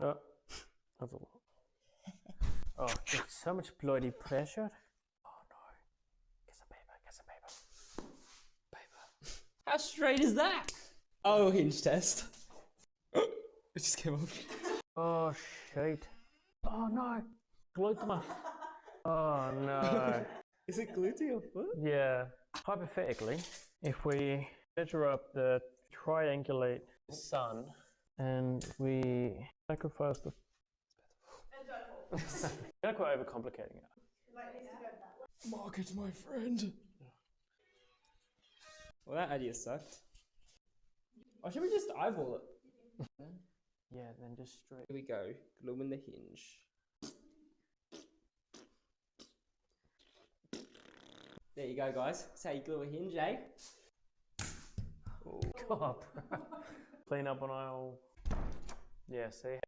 Oh, that's a lot. Oh, there's so much bloody pressure. Oh no. Get some paper, get some paper. Paper. How straight is that? Oh, hinge test. It just came off. Oh shit. Oh no. Glued to my. Oh no. Is it glued to your foot? Yeah. Hypothetically, if we measure up the triangulate sun and we sacrifice the. You're not quite overcomplicating it. Mark it, my friend. Well, that idea sucked. Or should we just eyeball it? Yeah, then just straight. Here we go. Glue in the hinge. There you go, guys. That's how you glue a hinge, eh? Oh, God. Clean up on aisle. Yeah, see?